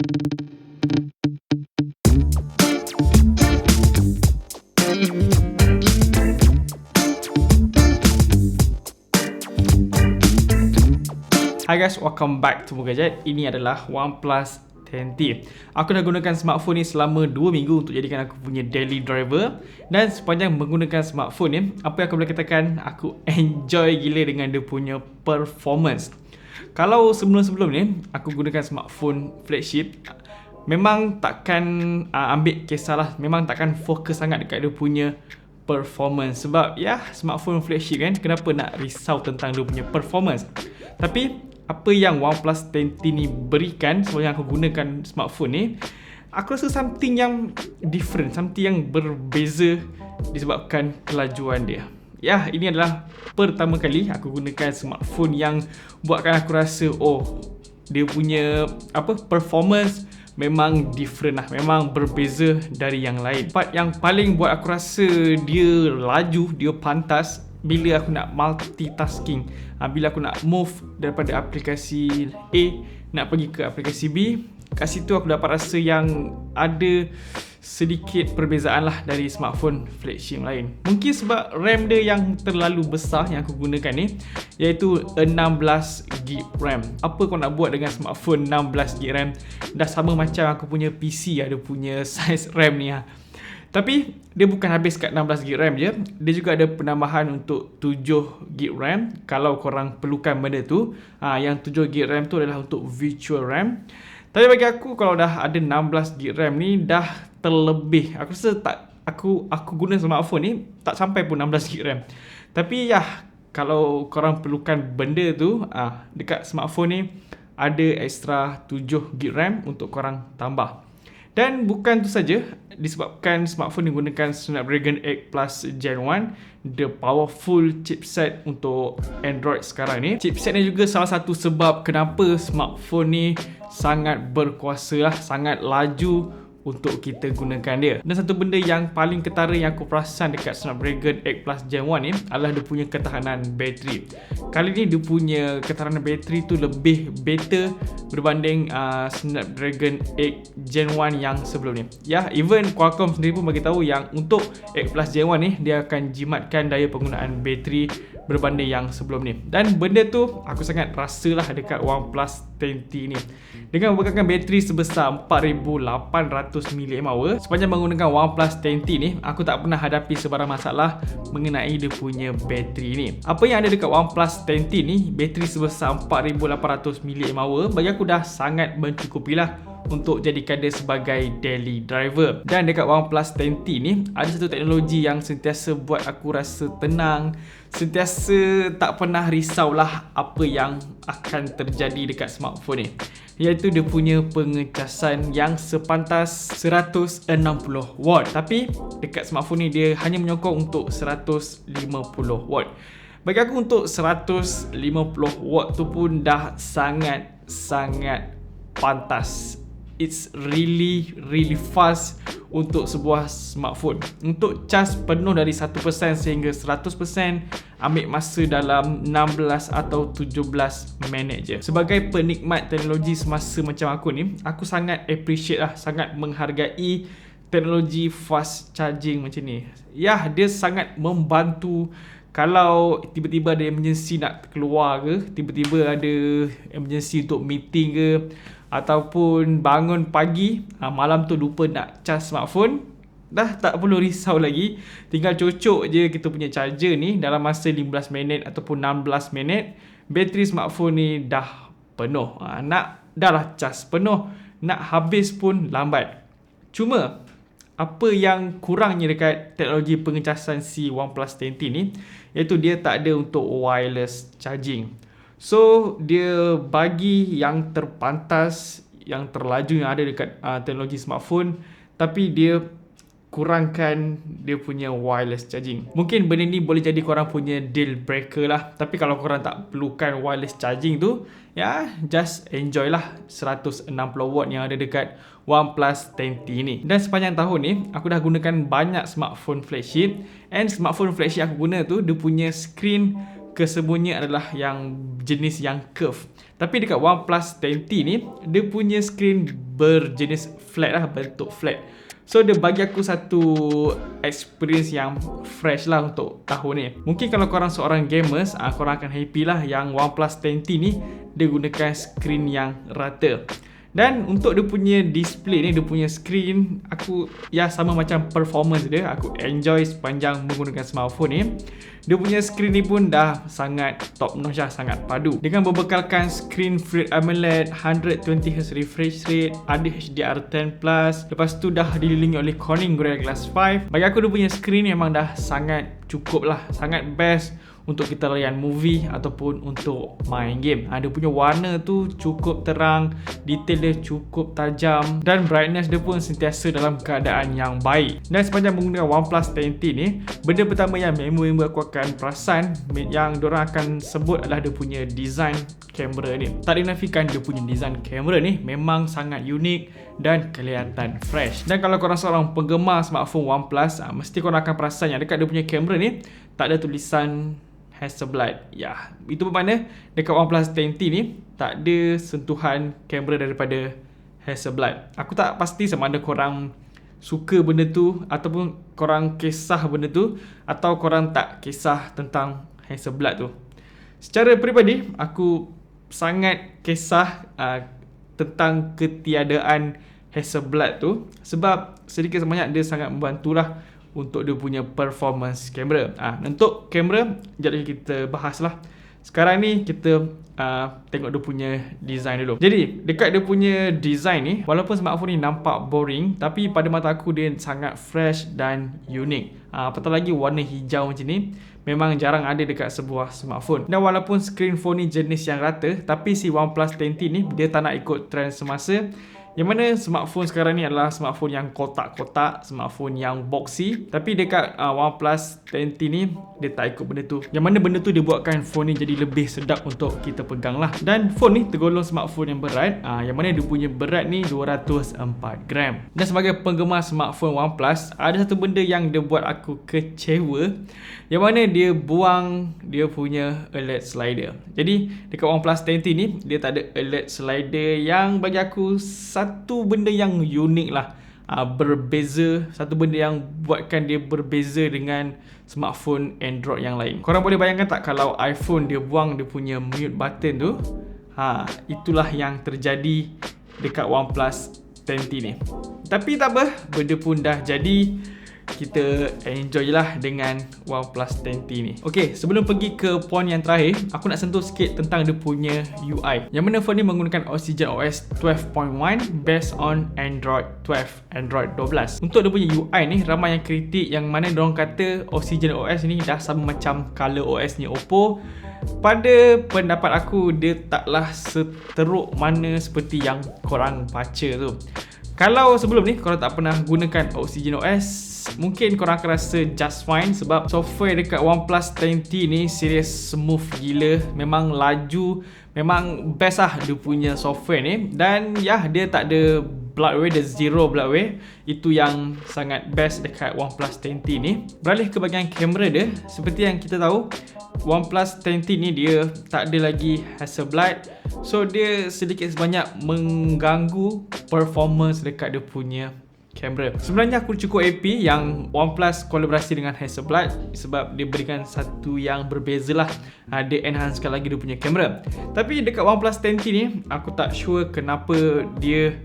Hi guys, welcome back to Gadget. Ini adalah OnePlus 10T. Aku dah gunakan smartphone ni selama 2 minggu untuk jadikan aku punya daily driver. Dan sepanjang menggunakan smartphone ni, apa yang aku boleh katakan, aku enjoy gila dengan dia punya performance. Kalau sebelum-sebelum ni, aku gunakan smartphone flagship, memang takkan ambil kisahlah, memang takkan fokus sangat dekat dia punya performance. Sebab ya, smartphone flagship kan, kenapa nak risau tentang dia punya performance. Tapi apa yang OnePlus 10T ni berikan sepanjang aku gunakan smartphone ni, aku rasa something yang different, something yang berbeza disebabkan kelajuan dia. Ya, ini adalah pertama kali aku gunakan smartphone yang buatkan aku rasa, oh, dia punya performance memang different lah, memang berbeza dari yang lain. Part yang paling buat aku rasa dia laju, dia pantas bila aku nak multitasking, bila aku nak move daripada aplikasi A nak pergi ke aplikasi B. Kat situ aku dapat rasa yang ada sedikit perbezaan lah dari smartphone flagship lain. Mungkin sebab RAM dia yang terlalu besar yang aku gunakan ni, iaitu 16GB RAM. Apa kau nak buat dengan smartphone 16GB RAM? Dah sama macam aku punya PC ada punya size RAM ni ha. Tapi dia bukan habis kat 16GB RAM je, dia juga ada penambahan untuk 7GB RAM kalau korang perlukan benda tu. Yang 7GB RAM tu adalah untuk virtual RAM. Tapi bagi aku, kalau dah ada 16GB RAM ni dah terlebih. Aku rasa tak, aku guna smartphone ni tak sampai pun 16GB RAM. Tapi ya, kalau korang perlukan benda tu, dekat smartphone ni ada extra 7GB RAM untuk korang tambah. Dan bukan tu saja, disebabkan smartphone ni gunakan Snapdragon 8 Plus Gen 1, the powerful chipset untuk Android sekarang ni. Chipset ni juga salah satu sebab kenapa smartphone ni sangat berkuasa lah, sangat laju untuk kita gunakan dia. Dan satu benda yang paling ketara yang aku perasan dekat Snapdragon 8 Plus Gen 1 ni adalah dia punya ketahanan bateri. Kali ni dia punya ketahanan bateri tu lebih better berbanding Snapdragon 8 Gen 1 yang sebelum ni. Ya, even Qualcomm sendiri pun bagi tahu yang untuk 8 Plus Gen 1 ni dia akan jimatkan daya penggunaan bateri berbanding yang sebelum ni. Dan benda tu aku sangat rasalah dekat OnePlus 10T ni. Dengan membekalkan bateri sebesar 4800 mAh, sepanjang menggunakan OnePlus 10T ni, aku tak pernah hadapi sebarang masalah mengenai dia punya bateri ni. Apa yang ada dekat OnePlus 10T ni, bateri sebesar 4800 mAh, bagi aku dah sangat mencukupilah untuk jadikan dia sebagai daily driver. Dan dekat OnePlus 10T ni ada satu teknologi yang sentiasa buat aku rasa tenang, sentiasa tak pernah risaulah apa yang akan terjadi dekat smartphone ni, iaitu dia punya pengecasan yang sepantas 160 watt. Tapi dekat smartphone ni dia hanya menyokong untuk 150 watt. Bagi aku untuk 150 watt tu pun dah sangat pantas. It's really fast untuk sebuah smartphone. Untuk cas penuh dari 1% sehingga 100% ambil masa dalam 16 atau 17 minit je. Sebagai penikmat teknologi semasa macam aku ni, aku sangat appreciate lah, sangat menghargai teknologi fast charging macam ni. Ya, dia sangat membantu. Kalau tiba-tiba ada emergency nak keluar ke, tiba-tiba ada emergency untuk meeting ke, ataupun bangun pagi, malam tu lupa nak charge smartphone, dah tak perlu risau lagi. Tinggal cocok je kita punya charger ni, dalam masa 15 minit ataupun 16 minit, bateri smartphone ni dah penuh. Dah lah charge penuh, nak habis pun lambat. Cuma apa yang kurangnya dekat teknologi pengecasan si OnePlus 10T ni, iaitu dia tak ada untuk wireless charging. So dia bagi yang terpantas, yang terlaju yang ada dekat teknologi smartphone, tapi dia kurangkan dia punya wireless charging. Mungkin benda ni boleh jadi korang punya deal breaker lah. Tapi kalau korang tak perlukan wireless charging tu, ya, just enjoy lah 160 watt yang ada dekat OnePlus 10T ni. Dan sepanjang tahun ni, aku dah gunakan banyak smartphone flagship. And smartphone flagship aku guna tu, dia punya screen kesemuanya adalah yang jenis yang curve. Tapi dekat OnePlus 10T ni, dia punya screen berjenis flat lah, bentuk flat. So dia bagi aku satu experience yang fresh lah untuk tahun ni. Mungkin kalau korang seorang gamers, korang akan happy lah yang OnePlus 10T ni dia gunakan screen yang rata. Dan untuk dia punya display ni, dia punya screen, aku sama macam performance dia, aku enjoy sepanjang menggunakan smartphone ni. Dia punya screen ni pun dah sangat top notch lah, sangat padu. Dengan berbekalkan screen Full AMOLED, 120Hz refresh rate, ada HDR10+, lepas tu dah dililingi oleh Corning Gorilla Glass 5. Bagi aku dia punya screen memang dah sangat cukup lah, sangat best untuk kita layan movie ataupun untuk main game. Dia punya warna tu cukup terang, detail dia cukup tajam dan brightness dia pun sentiasa dalam keadaan yang baik. Dan sepanjang menggunakan OnePlus 10T ni, benda pertama yang member aku akan perasan, yang diorang akan sebut adalah dia punya design kamera ni. Tak dinafikan dia punya design kamera ni memang sangat unik dan kelihatan fresh. Dan kalau korang seorang penggemar smartphone OnePlus, mesti korang akan perasan yang dekat dia punya kamera ni tak ada tulisan Hasselblad. Ya, itu bermakna dekat OnePlus 10T ni tak ada sentuhan kamera daripada Hasselblad. Aku tak pasti sama ada korang suka benda tu ataupun korang kisah benda tu atau korang tak kisah tentang Hasselblad tu. Secara peribadi, aku sangat kisah tentang ketiadaan Hasselblad tu sebab sedikit sebanyak dia sangat membantulah untuk dia punya performance kamera. Untuk kamera, sekejap lagi kita bahas lah. Sekarang ni kita tengok dia punya design dulu. Jadi dekat dia punya design ni, walaupun smartphone ni nampak boring, tapi pada mata aku dia sangat fresh dan unik. Apatah lagi warna hijau macam ni memang jarang ada dekat sebuah smartphone. Dan walaupun screen phone ni jenis yang rata, tapi si OnePlus 10T ni dia tak nak ikut trend semasa, yang mana smartphone sekarang ni adalah smartphone yang kotak-kotak, smartphone yang boxy. Tapi dekat OnePlus 10T ni dia tak ikut benda tu. Yang mana benda tu dia buatkan phone ni jadi lebih sedap untuk kita pegang lah. Dan phone ni tergolong smartphone yang berat, yang mana dia punya berat ni 204 gram. Dan sebagai penggemar smartphone OnePlus, ada satu benda yang dia buat aku kecewa, yang mana dia buang dia punya alert slider. Jadi dekat OnePlus 10T ni dia tak ada alert slider, yang bagi aku satu benda yang unik lah, berbeza, satu benda yang buatkan dia berbeza dengan smartphone Android yang lain. Korang boleh bayangkan tak kalau iPhone dia buang dia punya mute button tu? Itulah yang terjadi dekat OnePlus 10T ni. Tapi tak apa, benda pun dah jadi. Kita enjoy lah dengan OnePlus 10T ni. Ok, sebelum pergi ke poin yang terakhir, aku nak sentuh sikit tentang dia punya UI. Yang mana phone ni menggunakan Oxygen OS 12.1 based on Android 12, Android 12. Untuk dia punya UI ni, ramai yang kritik yang mana diorang kata Oxygen OS ni dah sama macam Color OS ni Oppo. Pada pendapat aku, dia taklah seteruk mana seperti yang korang baca tu. Kalau sebelum ni korang tak pernah gunakan Oxygen OS, mungkin korang akan rasa just fine sebab software dekat OnePlus 10T ni serius smooth gila. Memang laju, memang best lah dia punya software ni. Dan dia tak ada bloatware, dia zero bloatware. Itu yang sangat best dekat OnePlus 10T ni. Beralih ke bahagian kamera dia, seperti yang kita tahu, OnePlus 10T ni dia tak ada lagi Hasselblad. So dia sedikit sebanyak mengganggu performance dekat dia punya kamera. Sebenarnya aku cukup happy yang OnePlus kolaborasi dengan Hasselblad sebab dia berikan satu yang berbeza lah. Dia enhancekan lagi dia punya kamera. Tapi dekat OnePlus 10T ni, aku tak sure kenapa dia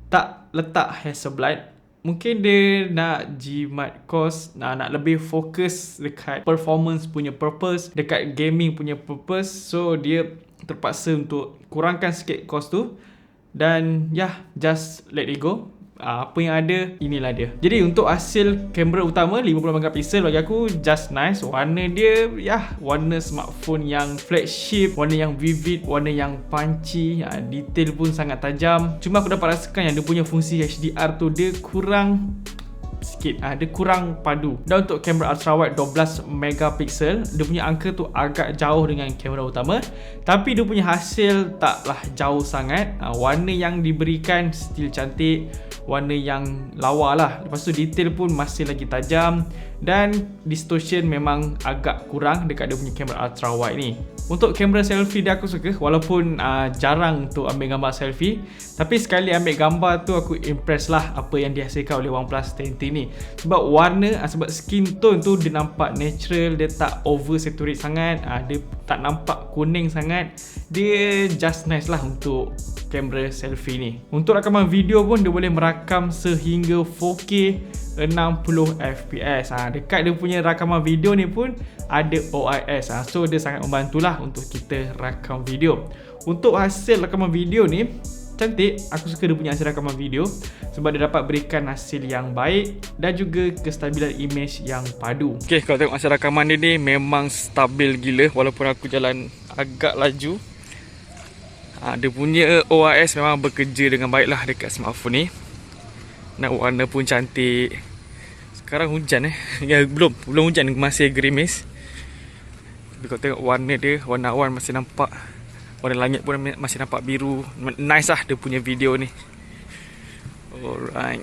tak letak Hasselblad. Mungkin dia nak jimat cost, nak lebih fokus dekat performance punya purpose, dekat gaming punya purpose. So dia terpaksa untuk kurangkan sikit cost tu. Dan just let it go. Apa yang ada, inilah dia. Jadi untuk hasil kamera utama 50MP bagi aku just nice. Warna dia warna smartphone yang flagship, warna yang vivid, warna yang punchy, detail pun sangat tajam. Cuma aku dapat rasakan yang dia punya fungsi HDR tu dia kurang sikit, dia kurang padu. Dan untuk kamera ultrawide 12MP, dia punya angka tu agak jauh dengan kamera utama, tapi dia punya hasil taklah jauh sangat. Warna yang diberikan still cantik, warna yang lawa lah. Lepas tu detail pun masih lagi tajam, dan distortion memang agak kurang dekat dia punya kamera ultra wide ni. Untuk kamera selfie dia aku suka, walaupun jarang untuk ambil gambar selfie, tapi sekali ambil gambar tu aku impress lah apa yang dihasilkan oleh OnePlus 10T ni. Sebab warna, sebab skin tone tu dia nampak natural, dia tak over saturate sangat, dia tak nampak kuning sangat. Dia just nice lah untuk kamera selfie ni. Untuk rakaman video pun dia boleh merakam sehingga 4K 60fps. Dekat dia punya rakaman video ni pun ada OIS. So dia sangat membantulah untuk kita rakam video. Untuk hasil rakaman video ni cantik. Aku suka dia punya hasil rakaman video sebab dia dapat berikan hasil yang baik dan juga kestabilan image yang padu. Okay, kalau tengok hasil rakaman dia ni memang stabil gila walaupun aku jalan agak laju. Dia punya OIS memang bekerja dengan baik lah dekat smartphone ni. Dan warna pun cantik. Sekarang hujan ya, belum hujan, masih gerimis. Tapi kalau tengok warna dia, warna awan masih nampak, warna langit pun masih nampak biru. Nice lah dia punya video ni. Alright.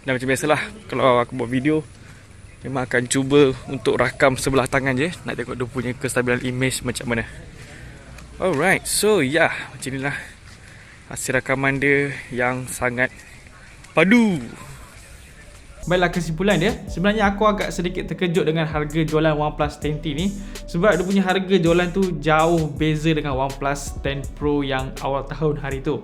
Dan macam biasalah, kalau aku buat video memang akan cuba untuk rakam sebelah tangan je, nak tengok dia punya kestabilan image macam mana. Alright, so macam inilah hasil rakaman dia yang sangat padu. Baiklah, kesimpulan dia, sebenarnya aku agak sedikit terkejut dengan harga jualan OnePlus 10T ni, sebab dia punya harga jualan tu jauh beza dengan OnePlus 10 Pro yang awal tahun hari tu.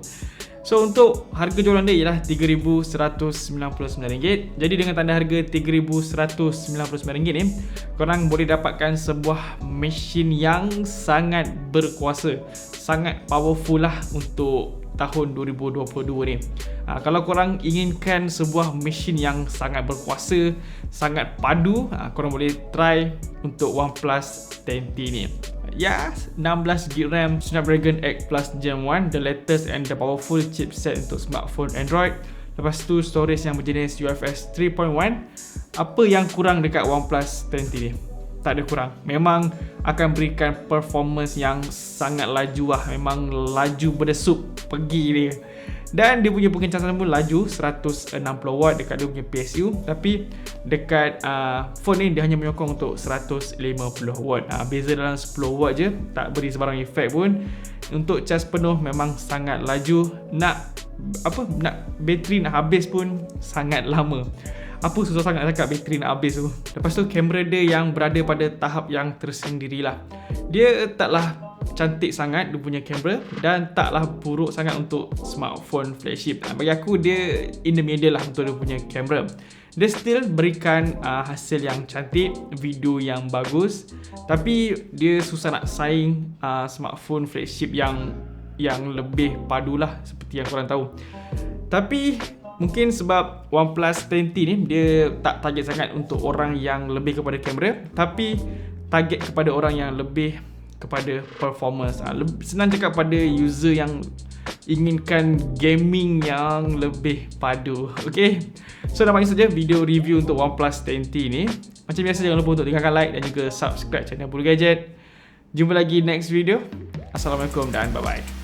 So untuk harga jualan dia ialah RM3,199. Jadi dengan tanda harga RM3,199 ni, korang boleh dapatkan sebuah mesin yang sangat berkuasa, sangat powerful lah untuk tahun 2022 ni. Kalau korang inginkan sebuah mesin yang sangat berkuasa, sangat padu, korang boleh try untuk OnePlus 10T ni. 16GB RAM Snapdragon 8 Plus Gen 1, the latest and the powerful chipset untuk smartphone Android. Lepas tu storage yang berjenis UFS 3.1. Apa yang kurang dekat OnePlus 10T ni? Tak ada kurang. Memang akan berikan performance yang sangat laju lah. Memang laju berdesup pergi dia. Dan dia punya pengecasan pun laju 160W dekat dia punya PSU. Tapi dekat phone ni dia hanya menyokong untuk 150W. Beza dalam 10W je, tak beri sebarang efek pun. Untuk cas penuh memang sangat laju. Nak bateri nak habis pun sangat lama. Apa susah sangat cakap bateri nak habis tu. Lepas tu kamera dia yang berada pada tahap yang tersendirilah. Dia taklah cantik sangat dia punya kamera dan taklah buruk sangat untuk smartphone flagship. Bagi aku dia in the middle lah untuk dia punya kamera. Dia still berikan hasil yang cantik, video yang bagus, tapi dia susah nak saing smartphone flagship yang lebih padu lah, seperti yang korang tahu. Tapi mungkin sebab OnePlus 10T ni dia tak target sangat untuk orang yang lebih kepada kamera, tapi target kepada orang yang lebih kepada performance. Senang cakap pada user yang inginkan gaming yang lebih padu. Okay, so nampaknya saja video review untuk OnePlus 10T ni. Macam biasa, jangan lupa untuk tinggalkan like dan juga subscribe channel Bulu Gadget. Jumpa lagi next video. Assalamualaikum dan bye bye.